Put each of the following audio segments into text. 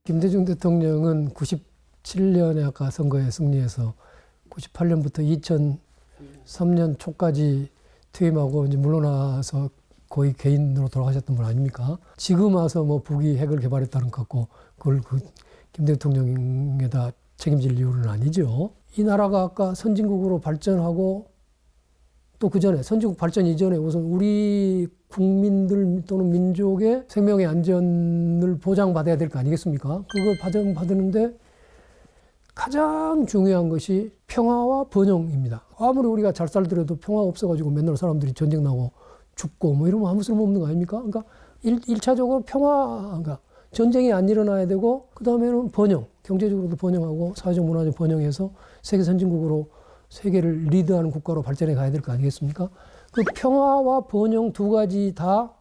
김대중 대통령은 97년에 아까 선거에 승리해서 98년부터 2003년 초까지 퇴임하고 이제 물러나서 거의 개인으로 돌아가셨던 분 아닙니까? 지금 와서 뭐 북이 핵을 개발했다는 것 같고 그걸 김 대통령에다 책임질 이유는 아니죠. 이 나라가 아까 선진국으로 발전하고 또 그 전에 선진국 발전 이전에 우선 우리 국민들 또는 민족의 생명의 안전을 보장받아야 될 거 아니겠습니까? 그걸 받았는데 가장 중요한 것이 평화와 번영입니다. 아무리 우리가 잘 살더라도 평화 없어가지고 맨날 사람들이 전쟁 나고 죽고 뭐 이러면 아무 쓸모없는 거 아닙니까? 그러니까 1차적으로 그러니까 전쟁이 안 일어나야 되고 그 다음에는 번영, 경제적으로도 번영하고 사회적 문화적 번영해서 세계 선진국으로 세계를 리드하는 국가로 발전해 가야 될 거 아니겠습니까? 그 평화와 번영 두 가지 다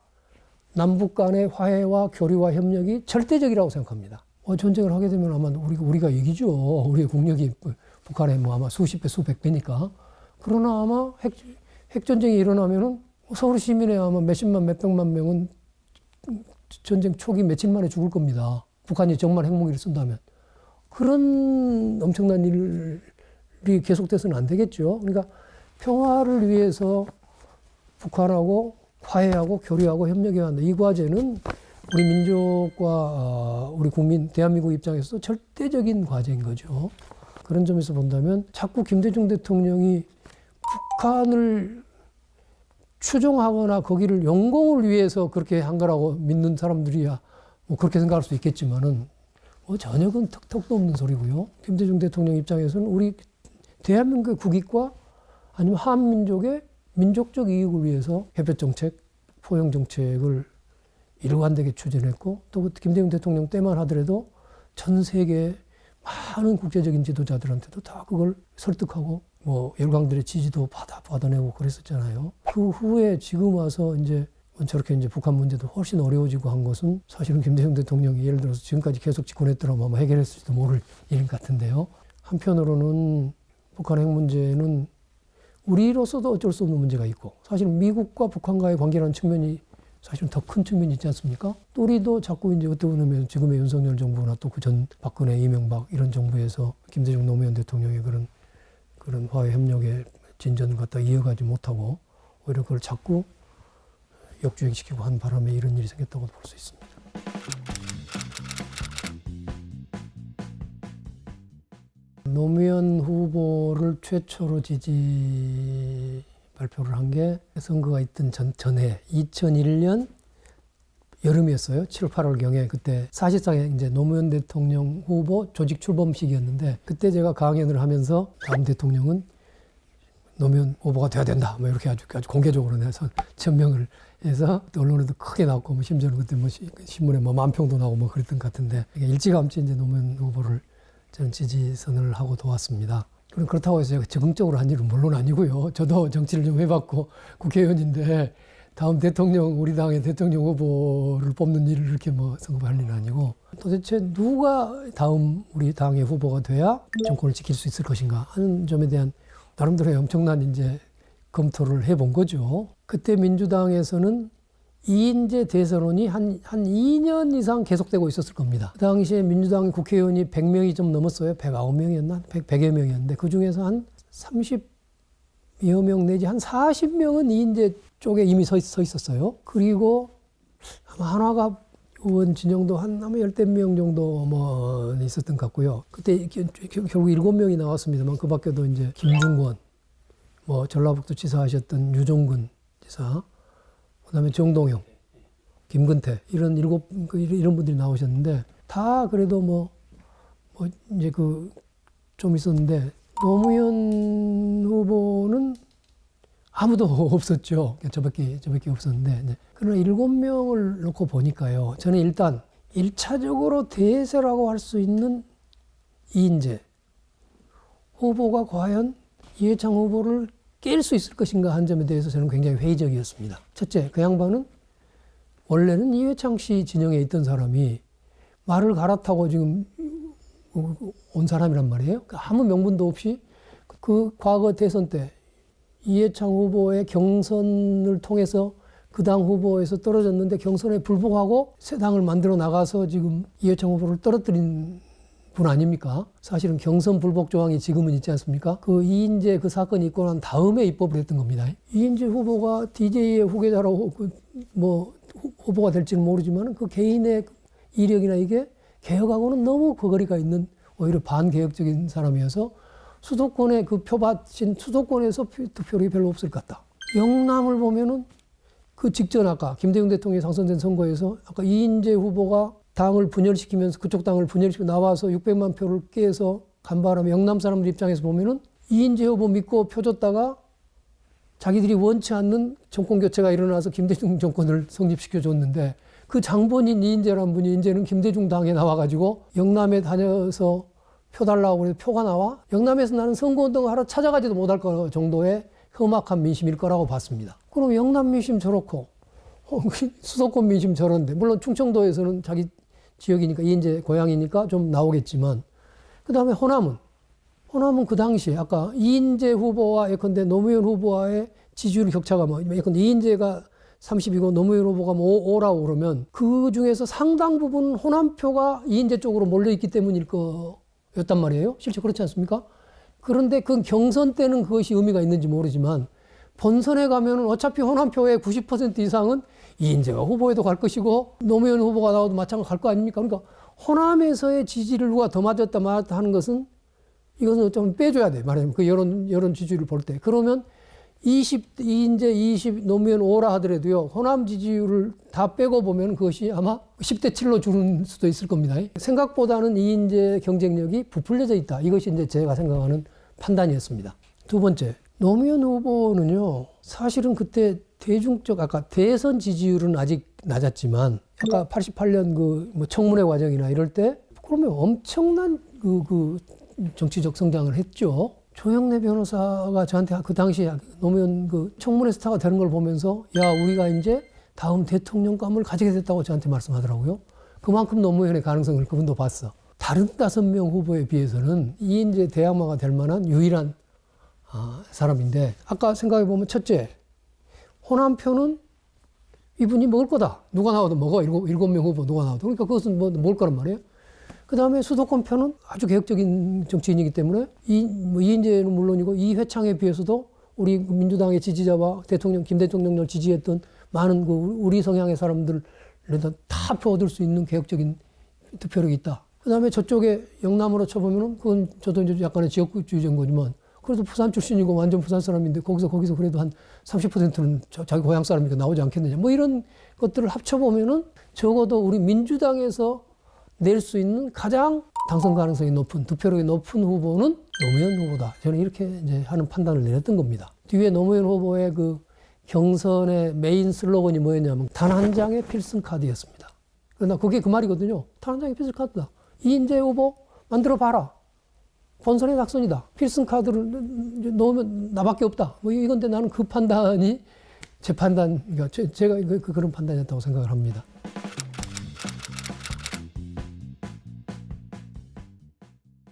남북 간의 화해와 교류와 협력이 절대적이라고 생각합니다. 전쟁을 하게 되면 아마 우리가 이기죠. 우리의 국력이 북한의 뭐 아마 수십 배, 수백 배니까. 그러나 아마 핵전쟁이 일어나면은 서울 시민의 아마 몇십만, 몇백만 명은 전쟁 초기 며칠 만에 죽을 겁니다. 북한이 정말 핵무기를 쓴다면. 그런 엄청난 일이 계속돼서는 안 되겠죠. 그러니까 평화를 위해서 북한하고 화해하고 교류하고 협력해야 한다. 이 과제는 우리 민족과 우리 국민, 대한민국 입장에서도 절대적인 과제인 거죠. 그런 점에서 본다면 자꾸 김대중 대통령이 북한을 추종하거나 거기를 영공을 위해서 그렇게 한 거라고 믿는 사람들이야 뭐 그렇게 생각할 수 있겠지만은 뭐 전혀 그건 턱도 없는 소리고요. 김대중 대통령 입장에서는 우리 대한민국의 국익과 아니면 한민족의 민족적 이익을 위해서 해협 정책, 포용 정책을 일관되게 추진했고 또 김대중 대통령 때만 하더라도 전 세계 많은 국제적인 지도자들한테도 다 그걸 설득하고 뭐 열강들의 지지도 받아내고 그랬었잖아요. 그 후에 지금 와서 이제 저렇게 이제 북한 문제도 훨씬 어려워지고 한 것은 사실은 김대중 대통령이 예를 들어서 지금까지 계속 집권했더라면 아마 해결했을지도 모를 일 같은데요. 한편으로는 북한 핵 문제는 우리로서도 어쩔 수 없는 문제가 있고 사실 미국과 북한과의 관계라는 측면이 사실은 더 큰 측면이 있지 않습니까? 또 우리도 자꾸 이제 어떻게 보면 지금의 윤석열 정부나 또 그 전 박근혜, 이명박 이런 정부에서 김대중 노무현 대통령의 그런 화해 협력의 진전을 갖다 이어가지 못하고 오히려 그걸 자꾸 역주행시키고 한 바람에 이런 일이 생겼다고 볼 수 있습니다. 노무현 후보를 최초로 지지 발표를 한 게 선거가 있던 전해 2001년 여름이었어요. 7월, 8월경에 그때 사실상 이제 노무현 대통령 후보 조직 출범식이었는데 그때 제가 강연을 하면서 다음 대통령은 노무현 후보가 돼야 된다. 뭐 이렇게 아주 공개적으로 내서 천명을 해서 언론에도 크게 나왔고 뭐 심지어는 그때 뭐 신문에 뭐 만평도 나오고 뭐 그랬던 것 같은데 일찌감치 이제 노무현 후보를 저는 지지선을 하고 도왔습니다. 그렇다고 해서 제가 적극적으로 한 일은 물론 아니고요. 저도 정치를 좀 해봤고 국회의원인데 다음 대통령, 우리 당의 대통령 후보를 뽑는 일을 이렇게 뭐 선거할 일은 아니고 도대체 누가 다음 우리 당의 후보가 돼야 정권을 지킬 수 있을 것인가 하는 점에 대한 나름대로의 엄청난 이제 검토를 해본 거죠. 그때 민주당에서는 이인재 대선론이 한 2년 이상 계속되고 있었을 겁니다. 그 당시에 민주당 국회의원이 100명이 좀 넘었어요. 109명이었나? 100여 명이었는데 그 중에서 한 30여 명 내지 한 40명은 이인재 쪽에 이미 서 있었어요. 그리고 아마 한화갑 의원 진영도 아마 10명 정도 뭐 있었던 것 같고요. 그때 결국 7명이 나왔습니다만 그 밖에도 이제 김중권, 뭐 전라북도 지사 하셨던 유종근 지사, 그다음에 정동영, 김근태 이런 이런 분들이 나오셨는데 다 그래도 뭐 이제 좀 있었는데 노무현 후보는 아무도 없었죠. 저밖에 없었는데 그러나 7명을 놓고 보니까요. 저는 일단 1차적으로 대세라고 할 수 있는 이인재 후보가 과연 이해창 후보를 깰 수 있을 것인가 한 점에 대해서 저는 굉장히 회의적이었습니다. 첫째, 그 양반은 원래는 이회창 씨 진영에 있던 사람이 말을 갈아타고 지금 온 사람이란 말이에요. 아무 명분도 없이 그 과거 대선 때 이해창 후보의 경선을 통해서 그 당 후보에서 떨어졌는데 경선에 불복하고 새 당을 만들어 나가서 지금 이회창 후보를 떨어뜨린 분 아닙니까? 사실은 경선 불복 조항이 지금은 있지 않습니까? 그 이인재 그 사건이 있고 난 다음에 입법을 했던 겁니다. 이인재 후보가 DJ의 후계자라고 뭐 후보가 될지는 모르지만 그 개인의 이력이나 이게 개혁하고는 너무 거리가 있는 오히려 반개혁적인 사람이어서 수도권에 그 표받친 수도권에서 득표율이 별로 없을 것 같다. 영남을 보면은 그 직전 아까 김대중 대통령이 당선된 선거에서 아까 이인재 후보가 당을 분열시키면서 그쪽 당을 분열시키고 나와서 600만 표를 깨서 간발하면 영남 사람들 입장에서 보면은 이인재 후보 믿고 표 줬다가 자기들이 원치 않는 정권 교체가 일어나서 김대중 정권을 성립시켜 줬는데 그 장본인 이인재라는 분이 이제는 김대중 당에 나와가지고 영남에 다녀서 표 달라고 그래서 표가 나와 영남에서 나는 선거운동을 하러 찾아가지도 못할 정도의 험악한 민심일 거라고 봤습니다. 그럼 영남 민심 저렇고 수도권 민심 저런데 물론 충청도에서는 자기 지역이니까 이인재 고향이니까 좀 나오겠지만 그 다음에 호남은 그 당시에 아까 이인재 후보와 예컨대 노무현 후보와의 지지율 격차가 뭐 예컨대 이인재가 30이고 노무현 후보가 뭐 5라고 그러면 그 중에서 상당 부분 호남표가 이인재 쪽으로 몰려있기 때문일 거였단 말이에요. 실제 그렇지 않습니까? 그런데 그 경선 때는 그것이 의미가 있는지 모르지만 본선에 가면은 어차피 호남표의 90% 이상은 이인재가 후보에도 갈 것이고 노무현 후보가 나와도 마찬가지로 갈 거 아닙니까? 그러니까 호남에서의 지지를 누가 더 맞았다 말았다 하는 것은 이것은 좀 빼줘야 돼. 말하자면 그 여론 지지율을 볼 때. 그러면 이인재 20, 노무현 5라 하더라도요. 호남 지지율을 다 빼고 보면 그것이 아마 10대 7로 줄을 수도 있을 겁니다. 생각보다는 이인재 경쟁력이 부풀려져 있다. 이것이 이제 제가 생각하는 판단이었습니다. 두 번째, 노무현 후보는요. 사실은 그때 대중적 아까 대선 지지율은 아직 낮았지만 아까 88년 그 뭐 청문회 과정이나 이럴 때 그러면 엄청난 그 정치적 성장을 했죠. 조영래 변호사가 저한테 그 당시에 노무현 그 청문회 스타가 되는 걸 보면서 야 우리가 이제 다음 대통령감을 가지게 됐다고 저한테 말씀하더라고요. 그만큼 노무현의 가능성을 그분도 봤어. 다른 5명 후보에 비해서는 이인재 대항마가 될 만한 유일한 사람인데 아까 생각해보면 첫째 호남표는 이분이 먹을 거다. 누가 나와도 먹어. 7명 후보 누가 나와도. 그러니까 그것은 뭐 먹을 거란 말이에요. 그 다음에 수도권 표는 아주 개혁적인 정치인이기 때문에 이인재는 물론이고 이회창에 비해서도 우리 민주당의 지지자와 김 대통령을 지지했던 많은 그 우리 성향의 사람들을 다 표 얻을 수 있는 개혁적인 득표력이 있다. 그 다음에 저쪽에 영남으로 쳐보면은 그건 저도 이제 약간의 지역주의적인 거지만 그래도 부산 출신이고 완전 부산 사람인데 거기서 그래도 한 30%는 자기 고향 사람이니까 나오지 않겠느냐. 뭐 이런 것들을 합쳐보면은 적어도 우리 민주당에서 낼 수 있는 가장 당선 가능성이 높은 득표력이 높은 후보는 노무현 후보다. 저는 이렇게 이제 하는 판단을 내렸던 겁니다. 뒤에 노무현 후보의 그 경선의 메인 슬로건이 뭐였냐면 단 한 장의 필승 카드였습니다. 그러나 그게 그 말이거든요. 단 한 장의 필승 카드다. 이인재 후보 만들어 봐라. 본선의 낙선이다. 필승 카드를 넣으면 나밖에 없다. 뭐 이건데 나는 그 판단이 제 판단, 그러니까 제가 그런 판단이었다고 생각을 합니다.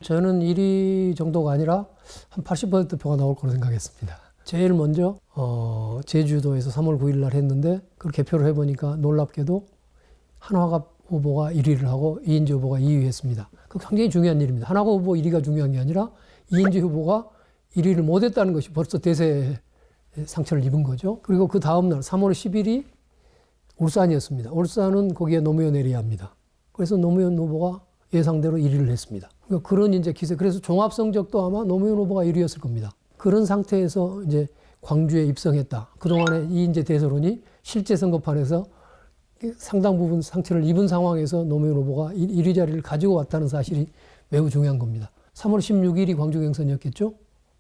저는 1위 정도가 아니라 한 80% 표가 나올 거로 생각했습니다. 제일 먼저 제주도에서 3월 9일 날 했는데 그걸 개표를 해보니까 놀랍게도 한화갑 후보가 1위를 하고 이인재 후보가 2위 했습니다. 그 굉장히 중요한 일입니다. 한화갑 후보 1위가 중요한 게 아니라 이인재 후보가 1위를 못했다는 것이 벌써 대세에 상처를 입은 거죠. 그리고 그 다음 날 3월 10일이 울산이었습니다. 울산은 거기에 노무현 에리아입니다. 그래서 노무현 후보가 예상대로 1위를 했습니다. 그러니까 그런 이제 기세, 그래서 종합 성적도 아마 노무현 후보가 1위였을 겁니다. 그런 상태에서 이제 광주에 입성했다. 그동안에 이인재 대서론이 실제 선거판에서 상당 부분 상처를 입은 상황에서 노무현 후보가 1위 자리를 가지고 왔다는 사실이 매우 중요한 겁니다. 3월 16일이 광주 경선이었겠죠?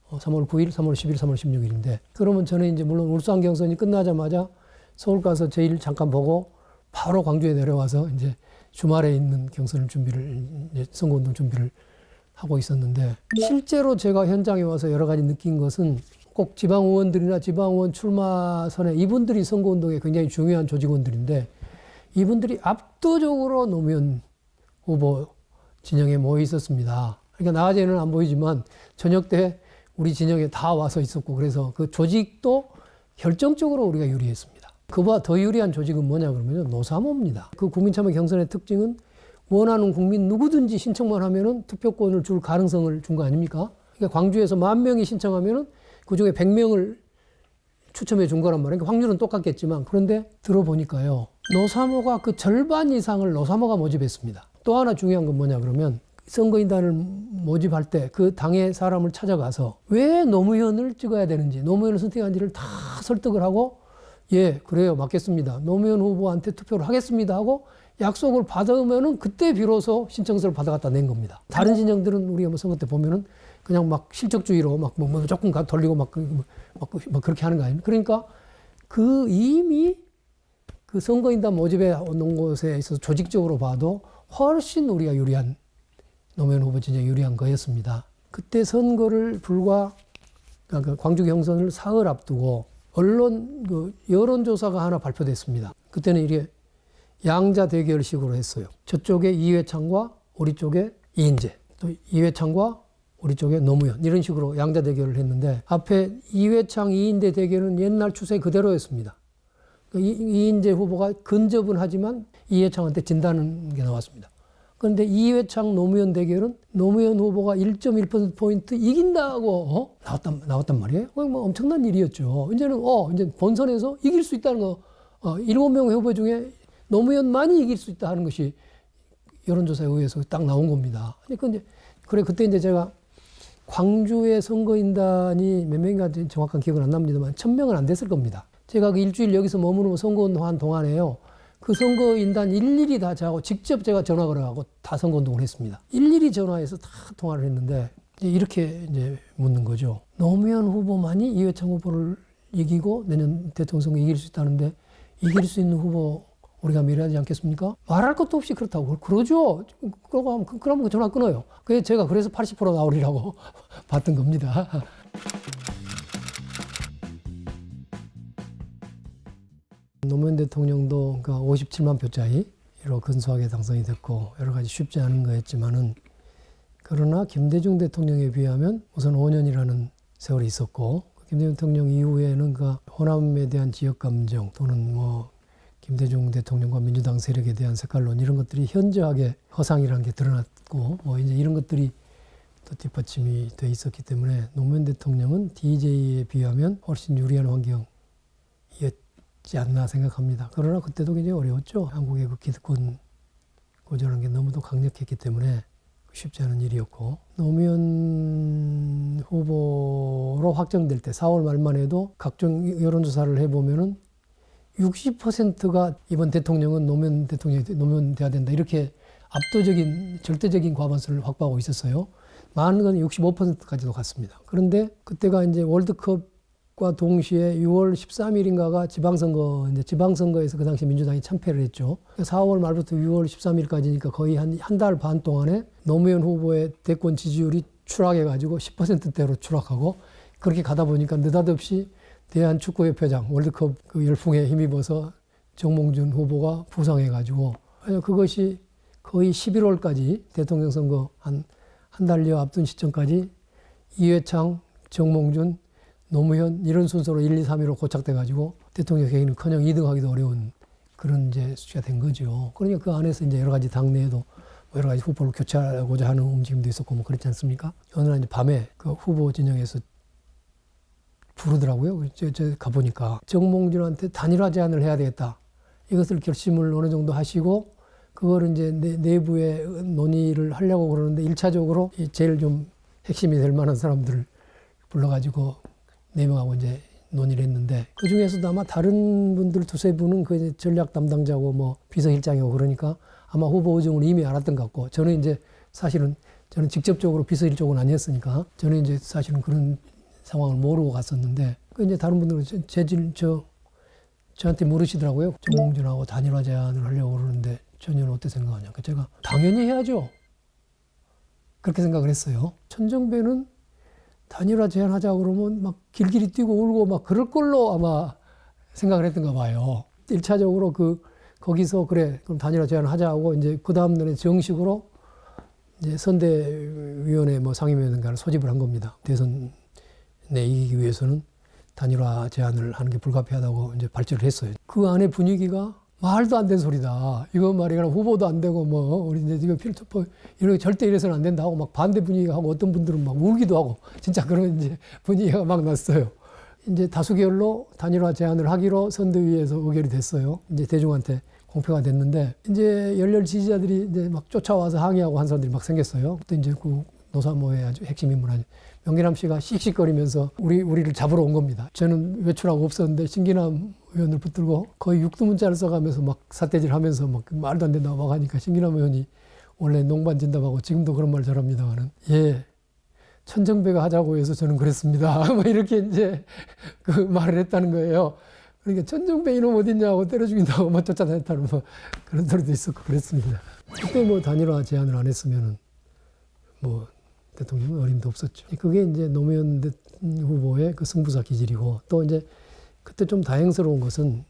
3월 9일, 3월 10일, 3월 16일인데 그러면 저는 이제 물론 울산 경선이 끝나자마자 서울 가서 제일 잠깐 보고 바로 광주에 내려와서 이제 주말에 있는 경선 준비를, 선거운동 준비를 하고 있었는데 실제로 제가 현장에 와서 여러 가지 느낀 것은 꼭 지방의원들이나 지방의원 출마선에 이분들이 선거운동에 굉장히 중요한 조직원들인데 이분들이 압도적으로 노무현 후보 진영에 모여 있었습니다. 그러니까 낮에는 안 보이지만 저녁 때 우리 진영에 다 와서 있었고 그래서 그 조직도 결정적으로 우리가 유리했습니다. 그보다 더 유리한 조직은 뭐냐 그러면 노사모입니다. 그 국민참여 경선의 특징은 원하는 국민 누구든지 신청만 하면은 투표권을 줄 가능성을 준 거 아닙니까? 그러니까 광주에서 10,000명이 신청하면은 그중에 100명을 추첨해 준 거란 말이에요. 확률은 똑같겠지만 그런데 들어보니까요. 노사모가 그 절반 이상을 노사모가 모집했습니다. 또 하나 중요한 건 뭐냐 그러면 선거인단을 모집할 때 그 당의 사람을 찾아가서 왜 노무현을 찍어야 되는지 노무현을 선택한지를 다 설득을 하고 예 그래요 맞겠습니다. 노무현 후보한테 투표를 하겠습니다 하고 약속을 받으면은 그때 비로소 신청서를 받아갖다 낸 겁니다. 다른 진영들은 우리가 뭐 선거 때 보면은 그냥 막 실적주의로 막 뭐 조금 돌리고 막 그렇게 하는 거 아닙니까? 그러니까 그 이미 그 선거인단 모집에 오는 곳에 있어서 조직적으로 봐도 훨씬 우리가 유리한 노무현 후보 진영이 유리한 거였습니다. 그때 선거를 그러니까 광주 경선을 사흘 앞두고 언론 그 여론조사가 하나 발표됐습니다. 그때는 이게 양자 대결식으로 했어요. 저쪽에 이회창과 우리 쪽에 이인재, 또 이회창과 우리 쪽에 노무현 이런 식으로 양자 대결을 했는데 앞에 이회창, 이인재 대결은 옛날 추세 그대로였습니다. 이인재 후보가 근접은 하지만 이회창한테 진다는 게 나왔습니다. 그런데 이회창 노무현 대결은 노무현 후보가 1.1%포인트 이긴다고 나왔단 말이에요. 뭐 엄청난 일이었죠. 이제는 이제 본선에서 이길 수 있다는 거 7명 후보 중에 노무현만이 이길 수 있다 하는 것이 여론조사에 의해서 딱 나온 겁니다. 그때 이제 제가 광주의 선거인단이 몇 명인가 정확한 기억은 안 납니다만 1,000명은 안 됐을 겁니다. 제가 그 일주일 여기서 머무르고 선거운동한 동안에요. 그 선거인단 일일이 다 저하고 직접 제가 전화 걸어가고 다 선거운동을 했습니다. 일일이 전화해서 다 통화를 했는데 이렇게 이제 묻는 거죠. 노무현 후보만이 이회창 후보를 이기고 내년 대통령 선거 이길 수 있다는데 이길 수 있는 후보 우리가 미래하지 않겠습니까? 말할 것도 없이 그렇다고. 그러죠. 그러면 전화 끊어요. 제가 그래서 80% 나오리라고 봤던 겁니다. 노무현 대통령도 57만 표짜리로 근소하게 당선이 됐고 여러 가지 쉽지 않은 거였지만은 그러나 김대중 대통령에 비하면 우선 5년이라는 세월이 있었고 김대중 대통령 이후에는 그 호남에 대한 지역 감정 또는 뭐 김대중 대통령과 민주당 세력에 대한 색깔론 이런 것들이 현저하게 허상이라는 게 드러났고 뭐 이제 이런 것들이 또 뒷받침이 돼 있었기 때문에 노무현 대통령은 DJ에 비하면 훨씬 유리한 환경이었지 않나 생각합니다. 그러나 그때도 굉장히 어려웠죠. 한국의 그 기득권 고전한 게 너무도 강력했기 때문에 쉽지 않은 일이었고 노무현 후보로 확정될 때 4월 말만 해도 각종 여론조사를 해보면은 60%가 이번 대통령은 노무현 돼야 된다. 이렇게 압도적인, 절대적인 과반수를 확보하고 있었어요. 많은 건 65%까지도 갔습니다. 그런데 그때가 이제 월드컵과 동시에 6월 13일인가가 지방선거에서 그 당시 민주당이 참패를 했죠. 4월 말부터 6월 13일까지니까 거의 한 달 반 동안에 노무현 후보의 대권 지지율이 추락해가지고 10%대로 추락하고 그렇게 가다 보니까 느닷없이 대한축구협회장 월드컵 그 열풍에 힘입어서 정몽준 후보가 부상해가지고 그것이 거의 11월까지 대통령 선거 한 달여 앞둔 시점까지 이회창, 정몽준, 노무현 이런 순서로 1, 2, 3위로 고착돼가지고 대통령 경기는커녕 2등하기도 어려운 그런 이제 수치가 된 거죠. 그러니까 그 안에서 이제 여러 가지 당내에도 여러 가지 후보를 교체하고자 하는 움직임도 있었고 뭐 그렇지 않습니까? 어느 날 이제 밤에 그 후보 진영에서 부르더라고요. 제가 가보니까 정몽준한테 단일화 제안을 해야 되겠다. 이것을 결심을 어느 정도 하시고 그거를 이제 내부에 논의를 하려고 그러는데 1차적으로 제일 좀 핵심이 될 만한 사람들을 불러가지고 4명하고 이제 논의를 했는데 그 중에서도 아마 다른 분들 두세 분은 그 전략 담당자고 뭐 비서실장이고 그러니까 아마 후보 의중을 이미 알았던 것 같고 저는 이제 사실은 저는 직접적으로 비서실 쪽은 아니었으니까 저는 이제 사실은 그런 상황을 모르고 갔었는데 그 이제 다른 분들은 저한테 물으시더라고요. 정몽준하고 단일화 제안을 하려고 그러는데 전혀는 어떻게 생각하냐. 제가 당연히 해야죠. 그렇게 생각을 했어요. 천정배는 단일화 제안하자 그러면 막 길길이 뛰고 울고 막 그럴 걸로 아마 생각을 했던가 봐요. 1차적으로 거기서 그래 그럼 단일화 제안을 하자고 이제 그 다음 날에 정식으로 이제 선대위원회 뭐 상임위원회를 소집을 한 겁니다. 대선 이기기 위해서는 단일화 제안을 하는 게 불가피하다고 이제 발표를 했어요. 그 안에 분위기가 말도 안 되는 소리다. 이거 말이야 후보도 안 되고 뭐 우리 이제 이거 필터포 이렇게 절대 이래서는 안 된다 하고 막 반대 분위기가 하고 어떤 분들은 막 울기도 하고 진짜 그런 이제 분위기가 막 났어요. 이제 다수결로 단일화 제안을 하기로 선대위에서 의결이 됐어요. 이제 대중한테 공표가 됐는데 이제 열렬 지지자들이 이제 막 쫓아와서 항의하고 한 사람들이 막 생겼어요. 그때 이제 그 노사모의 아주 핵심 인물 아니 명기남 씨가 씩씩거리면서 우리를 잡으러 온 겁니다. 저는 외출하고 없었는데 신기남 의원을 붙들고 거의 육두문자를 써가면서 막 삿대질하면서 막 말도 안 된다고 막 하니까 신기남 의원이 원래 농반 진담하고 지금도 그런 말 잘합니다만은 예 천정배가 하자고 해서 저는 그랬습니다. 뭐 이렇게 이제 그 말을 했다는 거예요. 그러니까 천정배 이놈 어딨냐고 때려 죽인다고 뭐 쫓아다녔다는 뭐 그런 소리도 있었고 그랬습니다. 그때 뭐 단일화 제안을 안 했으면은 뭐 대통령은 어림도 없었죠. 그게 이제 노무현 후보의 그 승부사 기질이고 또 이제 그때 좀 다행스러운 것은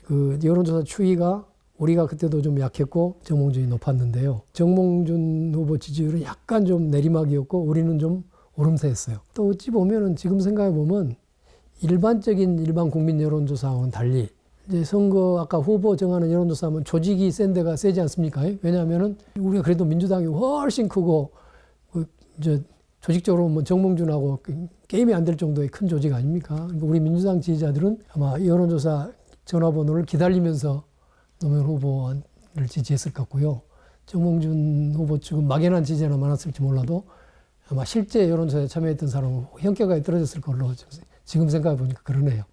그 여론조사 추이가 우리가 그때도 좀 약했고 정몽준이 높았는데요. 정몽준 후보 지지율은 약간 좀 내리막이었고 우리는 좀 오름세였어요. 또 어찌 보면은 지금 생각해 보면 일반 국민 여론조사와는 달리 이제 선거 아까 후보 정하는 여론조사하면 조직이 센 데가 세지 않습니까? 왜냐하면은 우리가 그래도 민주당이 훨씬 크고 이제 조직적으로 뭐 정몽준하고 게임이 안 될 정도의 큰 조직 아닙니까? 그러니까 우리 민주당 지지자들은 아마 여론조사 전화번호를 기다리면서 노무현 후보를 지지했을 것 같고요. 정몽준 후보 측은 막연한 지지자나 많았을지 몰라도 아마 실제 여론조사에 참여했던 사람은 현격하게 떨어졌을 걸로 지금 생각해 보니까 그러네요.